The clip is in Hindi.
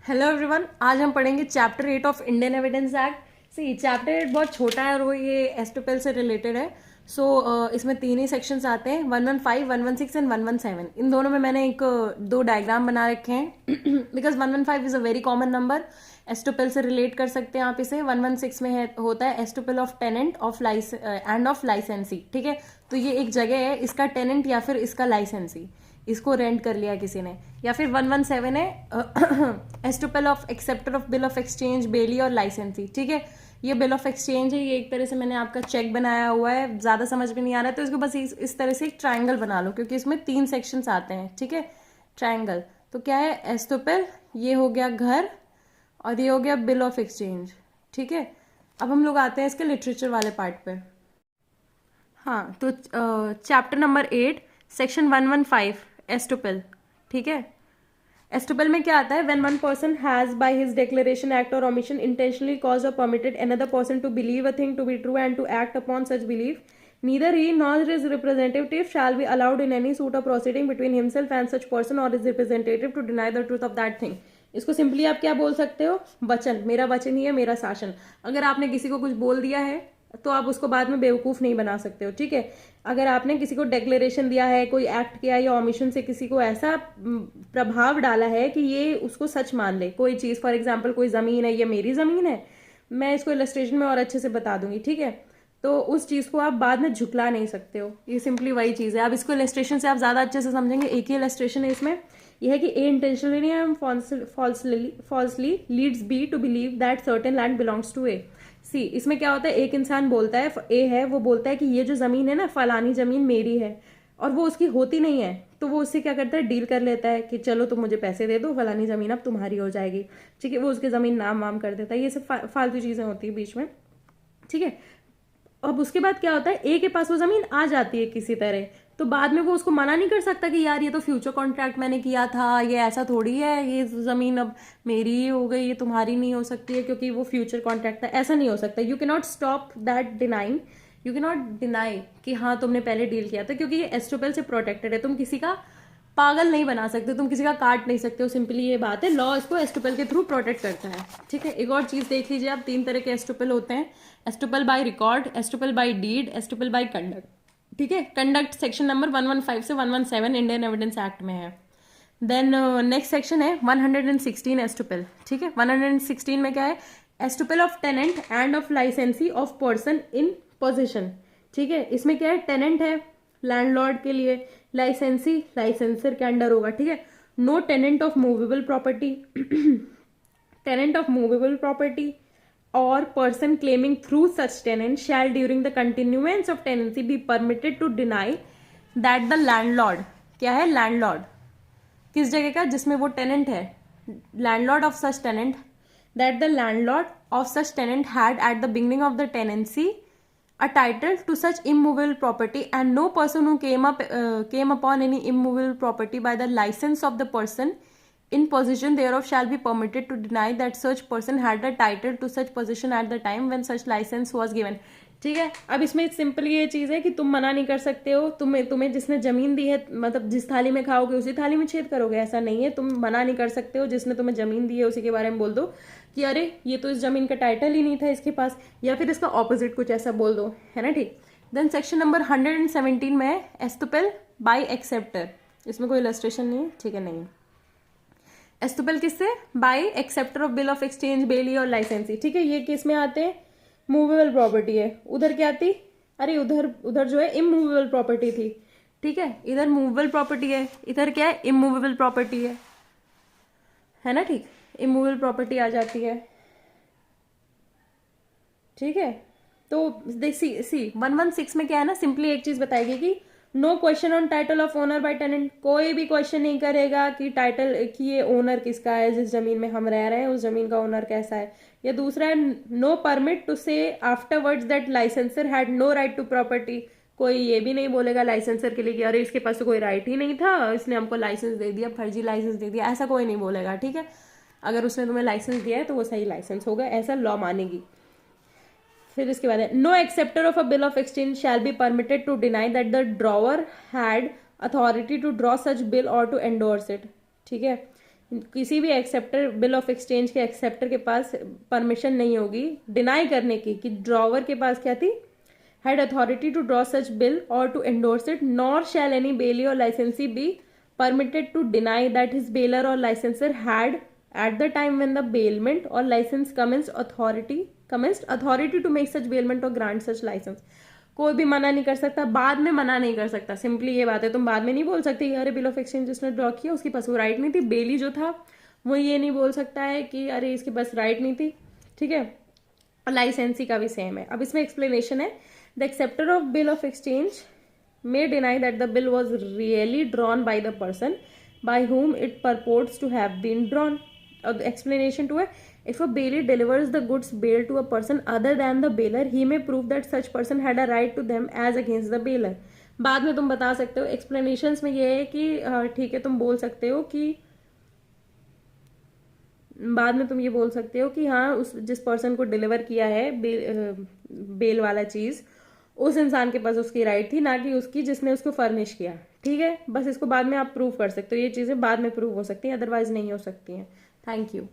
हेलो एवरीवन, आज हम पढ़ेंगे chapter 8 of Indian evidence act. See chapter 8 बहुत छोटा है और वो ये एस्टोपेल से रिलेटेड है। इसमें तीन ही सेक्शंस आते हैं, 115, 116 एंड 117। इन दोनों में मैंने दो डायग्राम बना रखे हैं because 115 is a very common number. Estoppel से रिलेट कर सकते हैं आप इसे। 116 में होता है estoppel of tenant of and of licensee. ठीक है, तो ये एक जगह है, इसका टेनेंट या फिर इसका लाइसेंसी, इसको रेंट कर लिया किसी ने। या फिर 117 है estoppel of acceptor of bill of exchange, bailee और लाइसेंसी। ठीक है, ये बिल ऑफ एक्सचेंज है, ये एक तरह से मैंने आपका चेक बनाया हुआ है, ज्यादा समझ में नहीं आ रहा है तो इसको बस इस तरह से एक ट्राइंगल बना लो, क्योंकि इसमें तीन सेक्शंस आते हैं। ठीक है, ट्राइंगल तो क्या है, एस्टोपेल, ये हो गया घर और ये हो गया बिल ऑफ एक्सचेंज। ठीक है, अब हम लोग आते हैं इसके लिटरेचर वाले पार्ट पे। हाँ, तो चैप्टर नंबर 8 सेक्शन 115 एस्टोपेल। ठीक है, एस्टोपेल में क्या आता है, when one person has by his declaration, act or omission intentionally cause or permitted another person to believe a thing to be true and to act upon such belief, neither he nor his representative shall be allowed in any suit or proceeding between himself and such person or his representative to deny the truth of that thing। इसको सिंपली आप क्या बोल सकते हो, वचन, मेरा वचन ही है मेरा शासन। अगर आपने किसी को कुछ बोल दिया है तो आप उसको बाद में बेवकूफ नहीं बना सकते हो। ठीक है, अगर आपने किसी को डिक्लेरेशन दिया है, कोई एक्ट किया या ओमिशन से किसी को ऐसा प्रभाव डाला है कि ये उसको सच मान ले, कोई चीज, फॉर एग्जाम्पल कोई जमीन है, ये मेरी जमीन है, मैं इसको इलस्ट्रेशन में और अच्छे से बता दूंगी। ठीक है, तो उस चीज को आप बाद में झुकला नहीं सकते हो, ये सिंपली वही चीज है। अब इसको इलस्ट्रेशन से आप ज्यादा अच्छे से समझेंगे। एक ही इलस्ट्रेशन है इसमें, यह है कि A intentionally and falsely leads B to believe that certain land belongs to A. C, इसमें क्या होता है, एक इंसान बोलता है, ए है, वो बोलता है कि ये जो जमीन है ना, फलानी जमीन मेरी है, और वो उसकी होती नहीं है, तो वो उससे क्या करता है, डील कर लेता है कि चलो तुम मुझे पैसे दे दो, फलानी जमीन अब तुम्हारी हो जाएगी। ठीक है, वो उसकी जमीन नाम वाम कर देता है, ये सब फालतू चीजें होती है बीच में। ठीक है, अब उसके बाद क्या होता है, ए के पास वो जमीन आ जाती है किसी तरह, तो बाद में वो उसको मना नहीं कर सकता कि यार ये तो फ्यूचर कॉन्ट्रैक्ट मैंने किया था, ये ऐसा थोड़ी है, ये जमीन अब मेरी ही हो गई, ये तुम्हारी नहीं हो सकती है क्योंकि वो फ्यूचर कॉन्ट्रैक्ट था। ऐसा नहीं हो सकता। You can not stop that denying, you can not deny कि हाँ तुमने पहले डील किया था, क्योंकि ये एस्टोपेल से प्रोटेक्टेड है। तुम किसी का पागल नहीं बना सकते, तुम किसी का काट नहीं सकते हो, सिंपली ये बात है। लॉ इसको एस्टोपेल के थ्रू प्रोटेक्ट करता है। ठीक है, एक और चीज देख लीजिए आप, तीन तरह के एस्टोपेल होते हैं, estoppel by record, estoppel by deed, estoppel by conduct. ठीक है, कंडक्ट सेक्शन नंबर 115 से 117 इंडियन एविडेंस एक्ट में है। देन नेक्स्ट सेक्शन है 116 एस्टोपेल। ठीक है, 116 में क्या है, estoppel of tenant and of लाइसेंसी ऑफ पर्सन इन पोजिशन। ठीक है, इसमें क्या है, टेनेंट है लैंडलॉर्ड के लिए, लाइसेंसी लाइसेंसर के अंडर होगा। ठीक है, no tenant of movable property tenant of movable property or person claiming through such tenant shall during the continuance of tenancy be permitted to deny that the landlord, क्या है लैंडलॉर्ड, किस जगह का, जिसमें वो टेनेंट है, landlord of such tenant, that the landlord of such tenant had at the beginning of the tenancy a title to such immovable property, and no person who came upon any immovable property by the license of the person in possession thereof shall be permitted to deny that such person had a title to such possession at the time when such license was given। ठीक है, अब इसमें सिंपल ये चीज है कि तुम मना नहीं कर सकते हो, तुम्हें जिसने जमीन दी है, मतलब जिस थाली में खाओगे उसी थाली में छेद करोगे, ऐसा नहीं है। तुम मना नहीं कर सकते हो, जिसने तुम्हें जमीन दी है उसी के बारे में बोल दो कि अरे ये तो इस जमीन का टाइटल ही नहीं था इसके पास, या फिर इसका ऑपोजिट कुछ ऐसा बोल दो, है ना। ठीक, देन सेक्शन नंबर 117 में है एस्टोपेल बाय एक्सेप्टर। इसमें कोई इलस्ट्रेशन नहीं है, ठीक है, नहीं। एस्टोपेल किससे, by acceptor of bill of exchange, bailee और लाइसेंसी। ठीक है, ये किस में आते हैं, मूवेबल प्रॉपर्टी है। उधर क्या थी, अरे उधर जो है इमूवेबल प्रॉपर्टी थी। ठीक है, इधर मूवेबल प्रॉपर्टी है, इधर क्या है, इमूवेबल प्रॉपर्टी है ना। ठीक, इमूवेबल प्रॉपर्टी आ जाती है। ठीक है, तो सी 116 में क्या है ना, सिंपली एक चीज बताएगी कि no question on title of owner by tenant, कोई भी क्वेश्चन नहीं करेगा कि टाइटल, कि ये ओनर किसका है, जिस जमीन में हम रह रहे हैं उस जमीन का ओनर कैसा है। या दूसरा है, no permit to say afterwards that licensor had no right to property, कोई ये भी नहीं बोलेगा लाइसेंसर के लिए कि अरे इसके पास तो कोई राइट ही नहीं था, इसने हमको लाइसेंस दे दिया, फर्जी लाइसेंस दे दिया, ऐसा कोई नहीं बोलेगा। ठीक है, अगर उसने तुम्हें लाइसेंस दिया है तो वो सही लाइसेंस होगा, ऐसा लॉ मानेगी। फिर इसके बाद है, no acceptor of a bill of exchange shall be permitted to deny that the drawer had authority to draw such bill or to endorse it. ठीक है, किसी भी एक्सेप्टर, बिल ऑफ एक्सचेंज के एक्सेप्टर के पास परमिशन नहीं होगी डिनाई करने की कि ड्रॉवर के पास क्या थी, had authority to draw such bill or to endorse it, nor shall any bailee or licensee be permitted to deny that his bailer or licenser had, at the time when the bailment or license commenced authority to make such bailment or grant such license. कोई भी मना नहीं कर सकता, बाद में मना नहीं कर सकता। सिंपली ये बात है, तुम बाद में नहीं बोल सकते कि अरे बिल ऑफ एक्सचेंज जिसने ड्रॉ किया उसके पास वो राइट नहीं थी। बेली जो था वो ये नहीं बोल सकता है कि अरे इसके पास राइट नहीं थी, ठीक है। लाइसेंसी का भी सेम है। अब इसमें एक्सप्लेनेशन है, the acceptor of bill of exchange may deny that the bill was really drawn by the person by whom it purports to have been drawn. The explanation to it, if a bailee delivers the goods bailed to a person other than the bailer, he may prove that such person had a right to them as against the bailer. बाद में तुम बता सकते हो। एक्सप्लेनेशंस में ये है कि ठीक है, तुम बोल सकते हो कि बाद में तुम ये बोल सकते हो कि हाँ, उस जिस पर्सन को डिलीवर किया है बेल वाला चीज, उस इंसान के पास उसकी राइट थी, ना कि उसकी जिसने उसको फर्निश किया, ठीक है। बस इसको बाद में आप प्रूव कर सकते हो, ये चीजें बाद में प्रूव हो सकती हैं, अदरवाइज नहीं हो सकती हैं। Thank you.